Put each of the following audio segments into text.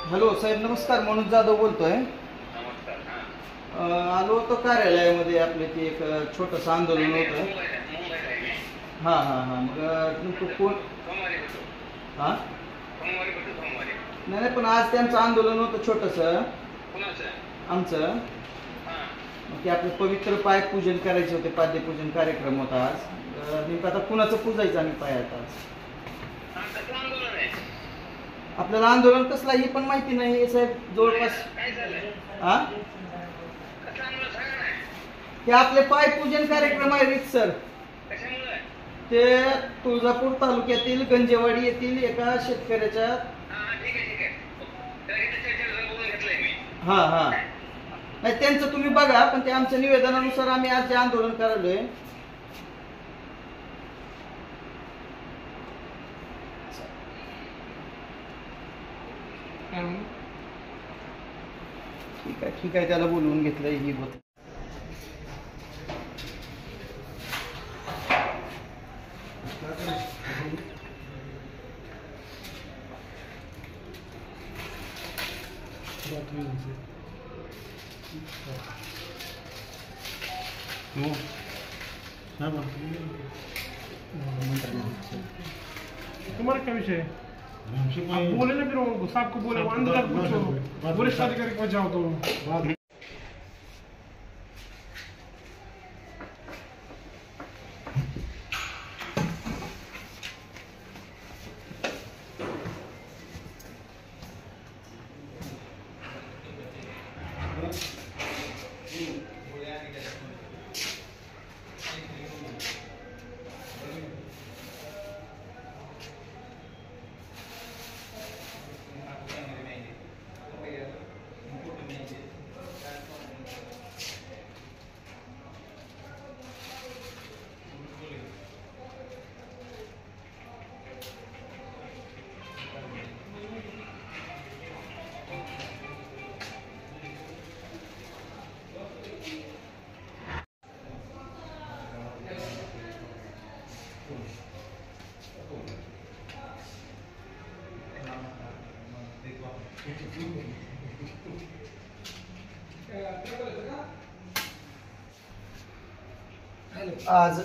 Hello साहेब, नमस्कार. मनोज जाधव बोलतोय. नमस्कार. आलो होतो कार्यालयामध्ये. आपले ते एक छोटंसं आंदोलन होतं. मुंबईला आहे मी. हां हां हां. मग तुमचं कोण? सोमवारी भेटू. हां सोमवारी. नाही नाही, पण आज त्यांचं आंदोलन होतं छोटंसं कुणाचं? आमचं. हां. मग ते आपलं पवित्र पाय पूजन करायचे होते. पाद्यपूजन कार्यक्रम होता आज. नेमकं आता कुणाचं पूजायचं आम्ही पाय आता आज? कसं आंदोलन आहे? आपल्याला आंदोलन कसलं ही पण माहिती नाही साहेब. जवळपास काय झालंय? हां, कसं आंदोलन सांगा ना. ते आपले पाय पूजन कार्यक्रम आहे रीतसर. कशामुळे? ते तुळजापूर तालुक्यातील गंजेवाडी येथील एका शेतकऱ्याच्या. हां, ठीक आहे. त्याला इथे चर्चेला बोलून घेतलंय मी. हा हा. नाही, त्यांचं तुम्ही बघा, पण ते आमच्या निवेदनानुसार आम्ही आज जे आंदोलन करायलोय. ठीक आहे, त्याला बोलवून घेतलंय. ही गोष्ट तुम्हारा क्या विषय है? आप बोले ना, फिर साहब को बोले, अंदर पूछो, वरिष्ठ अधिकारी को जाओ तो। आज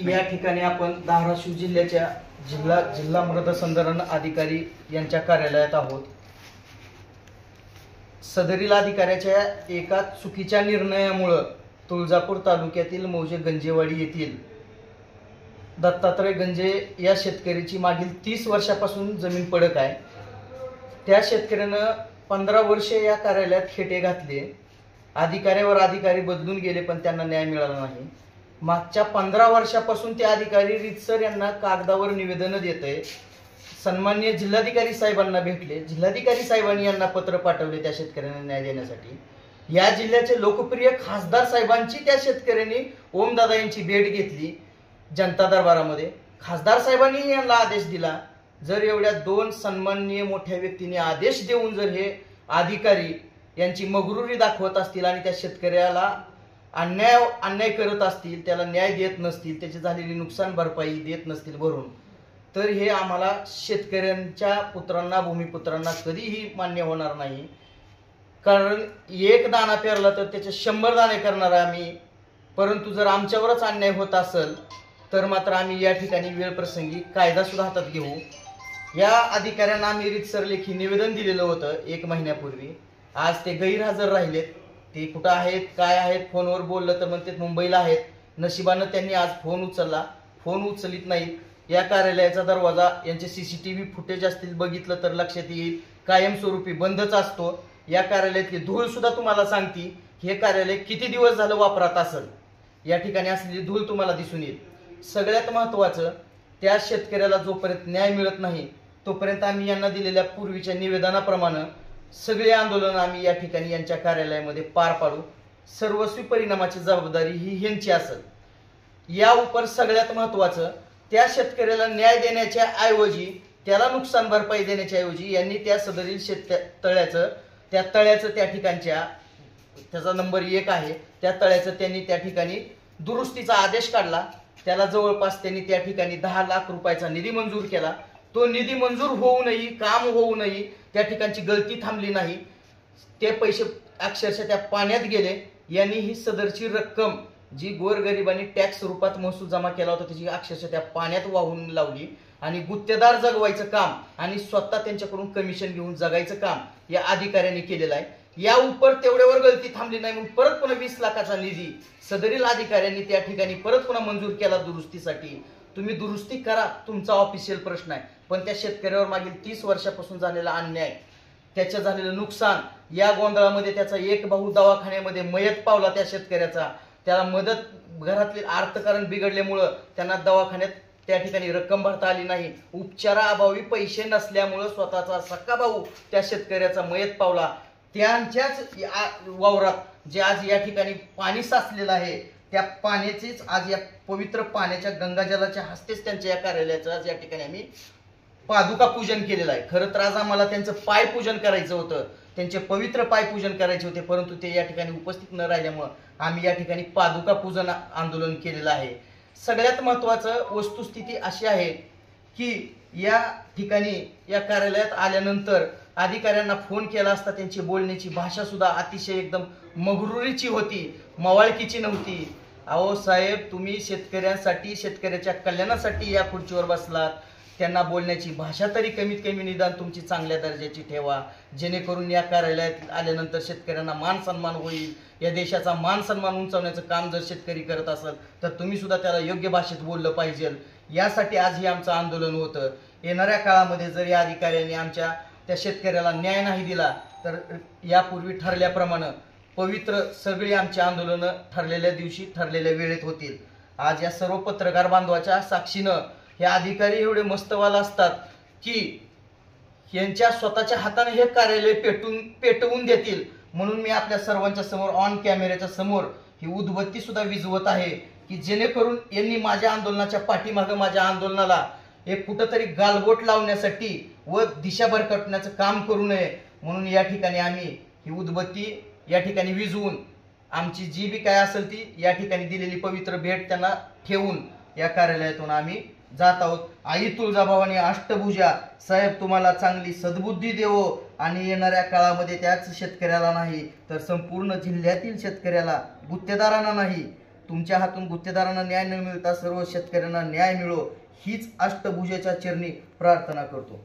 या ठिकाणी आपण धाराशिव जिल्ह्याच्या जिल्हा मृतसंधारण अधिकारी यांच्या कार्यालयात आहोत. सदरील अधिकाऱ्याच्या एका चुकीच्या निर्णयामुळे तुळजापूर तालुक्यातील मौजे गंजेवाडी येथील दत्तात्रय गंजे या शेतकऱ्याची मागील 30 वर्षापासून जमीन पडक आहे. त्या शेतकऱ्यानं 15 वर्षे या कार्यालयात खेटे घातले. अधिकाऱ्यावर अधिकारी बदलून गेले, पण त्यांना न्याय मिळाला नाही. मागच्या 15 वर्षापासून ते अधिकारी रीतसर यांना कागदावर निवेदन देतय. सन्माननीय जिल्हाधिकारी साहेबांना भेटले. जिल्हाधिकारी साहेबांनी यांना पत्र पाठवले त्या शेतकऱ्यांना न्याय देण्यासाठी. या जिल्ह्याचे लोकप्रिय खासदार साहेबांची त्या शेतकऱ्यांनी ओमदादा यांची भेट घेतली जनता दरबारामध्ये. खासदार साहेबांनी यांना आदेश दिला, जर एवढ्या 2 सन्माननीय मोठ्या व्यक्तींनी आदेश देऊन जर हे अधिकारी यांची मगरुरी दाखवत असतील आणि त्या शेतकऱ्याला अन्याय करत असतील, त्याला न्याय देत नसतील, त्याची झालेली नुकसान भरपाई देत नसतील भरून, तर हे आम्हाला शेतकऱ्यांच्या पुत्रांना, भूमिपुत्रांना कधीही मान्य होणार नाही. कारण एक दाणा पेरला तर त्याचे 100 दाणे करणार आम्ही. परंतु जर आमच्यावरच अन्याय होत असेल तर मात्र आम्ही या ठिकाणी वेळ प्रसंगी कायदा सुद्धा हातात घेऊ. या अधिकाऱ्यांना आम्ही रीतसर लेखी निवेदन दिलेलं होतं 1 महिन्यापूर्वी. आज ते गैरहजर राहिलेत. ते कुठं आहेत, काय आहेत, फोनवर बोललं तर म्हणते मुंबईला आहेत. नशिबानं त्यांनी आज फोन उचलला. फोन उचलित नाहीत. या कार्यालयाचा दरवाजा, यांचे CCTV फुटेज असतील बघितलं तर लक्षात येईल, कायमस्वरूपी बंदच असतो. या कार्यालयातली धूळ सुद्धा तुम्हाला सांगती, हे कार्यालय किती दिवस झालं वापरात असेल. या ठिकाणी असलेली धूळ तुम्हाला दिसून येईल. सगळ्यात महत्त्वाचं, त्या शेतकऱ्याला जोपर्यंत न्याय मिळत नाही तोपर्यंत आम्ही यांना दिलेल्या पूर्वीच्या निवेदनाप्रमाणे सगळे आंदोलन आम्ही या ठिकाणी यांच्या कार्यालयामध्ये पार पाडू. सर्वस्वी परिणामाची जबाबदारी ही यांची असेल. या उपर सगळ्यात महत्त्वाचं, त्या शेतकऱ्याला न्याय देण्याच्या ऐवजी, त्याला नुकसान भरपाई देण्याच्या ऐवजी यांनी त्या सदरील तळ्याचं त्या ठिकाणच्या, त्याचा नंबर 1 आहे, त्या तळ्याचं त्यांनी त्या ठिकाणी दुरुस्तीचा आदेश काढला. त्याला जवळपास त्यांनी त्या ठिकाणी 10 लाख रुपयाचा निधी मंजूर केला. तो निधी मंजूर होऊनही, काम होऊनही त्या ठिकाणची गळती थांबली नाही. ते पैसे अक्षरशः त्या पाण्यात गेले. यांनी ही सदरची रक्कम जी गोरगरिबांनी टॅक्स रूपात महसूल जमा केला होता त्याची अक्षरशः त्या पाण्यात वाहून लावली आणि गुत्तेदार जगवायचं काम आणि स्वतः त्यांच्याकडून कमिशन घेऊन जगायचं काम या अधिकाऱ्यांनी केलेलं आहे. या उपर तेवढ्यावर गळती थांबली नाही म्हणून परत पुन्हा 20 लाखाचा निधी सदरील अधिकाऱ्यांनी त्या ठिकाणी परत पुन्हा मंजूर केला दुरुस्तीसाठी. तुम्ही दुरुस्ती करा, तुमचा ऑफिशियल प्रश्न आहे, पण त्या शेतकऱ्यावर मागील 30 वर्षापासून झालेला अन्याय, त्याचं झालेलं नुकसान, या गोंधळामध्ये त्याचा एक भाऊ दवाखान्यामध्ये मयत पावला त्या शेतकऱ्याचा, त्याला मदत घरातले अर्थकारण बिघडल्यामुळं त्यांना दवाखान्यात त्या ठिकाणी रक्कम भरता आली नाही. उपचाराअभावी पैसे नसल्यामुळं स्वतःचा सक्का भाऊ त्या शेतकऱ्याचा मयत पावला. त्यांच्याच वावरात जे आज या ठिकाणी पाणी साचलेलं आहे त्या पाण्याचेच आज या पवित्र पाण्याच्या गंगाजलाच्या हस्तेच त्यांच्या या कार्यालयाचं आज या ठिकाणी आम्ही पादुका पूजन केलेलं आहे. खरं तर आज आम्हाला त्यांचं पाय पूजन करायचं होतं, त्यांचे पवित्र पाय पूजन करायचे होते, परंतु ते या ठिकाणी उपस्थित न राहिल्यामुळं आम्ही या ठिकाणी पादुका पूजन आंदोलन केलेलं आहे. सगळ्यात महत्त्वाचं वस्तुस्थिती अशी आहे की या ठिकाणी या कार्यालयात आल्यानंतर अधिकाऱ्यांना फोन केला असता त्यांची बोलण्याची भाषा सुद्धा अतिशय एकदम मगरुरीची होती, मवाळकीची नव्हती. अहो साहेब, तुम्ही शेतकऱ्यांसाठी, शेतकऱ्याच्या कल्याणासाठी या खुर्चीवर बसलात, त्यांना बोलण्याची भाषा तरी कमीत कमी निदान तुमची चांगल्या दर्जाची ठेवा, जेणेकरून या कार्यालयात आल्यानंतर शेतकऱ्यांना मान सन्मान होईल. या देशाचा मान सन्मान उंचावण्याचं काम जर शेतकरी करत असेल तर तुम्ही सुद्धा त्याला योग्य भाषेत बोललं पाहिजे. यासाठी आज हे आमचं आंदोलन होतं. येणाऱ्या काळामध्ये जर या अधिकाऱ्यांनी आमच्या त्या शेतकऱ्याला न्याय नाही दिला तर यापूर्वी ठरल्याप्रमाणे पवित्र सगळी आमची आंदोलनं ठरलेल्या दिवशी, ठरलेल्या वेळेत होतील. आज या सर्व पत्रकार बांधवाच्या साक्षीनं हे अधिकारी एवढे मस्तवाला असतात की यांच्या स्वतःच्या हाताने हे कार्यालय पेटवून देतील. म्हणून मी आपल्या सर्वांच्या समोर ऑन कॅमेऱ्याच्या समोर ही उदबत्ती सुद्धा विझवत आहे की जेणेकरून यांनी माझ्या आंदोलनाच्या पाठीमागं, माझ्या आंदोलनाला एक कुठंतरी गालबोट लावण्यासाठी व दिशा भरकटण्याचं काम करू नये म्हणून या ठिकाणी आम्ही ही उदबत्ती या ठिकाणी विझवून आमची जी बी काय असेल ती या ठिकाणी दिलेली पवित्र भेट त्यांना ठेवून या कार्यालयातून आम्ही जात आहोत. आई तुळजाभवानी अष्टभुजा साहेब तुम्हाला चांगली सद्बुद्धी देवो आणि येणाऱ्या काळामध्ये त्याच शेतकऱ्याला नाही तर संपूर्ण जिल्ह्यातील शेतकऱ्याला, गुत्तेदारांना नाही, तुमच्या हातून गुत्तेदारांना न्याय न मिळता सर्व शेतकऱ्यांना न्याय मिळो हीच अष्टभुजेच्या चरणी प्रार्थना करतो.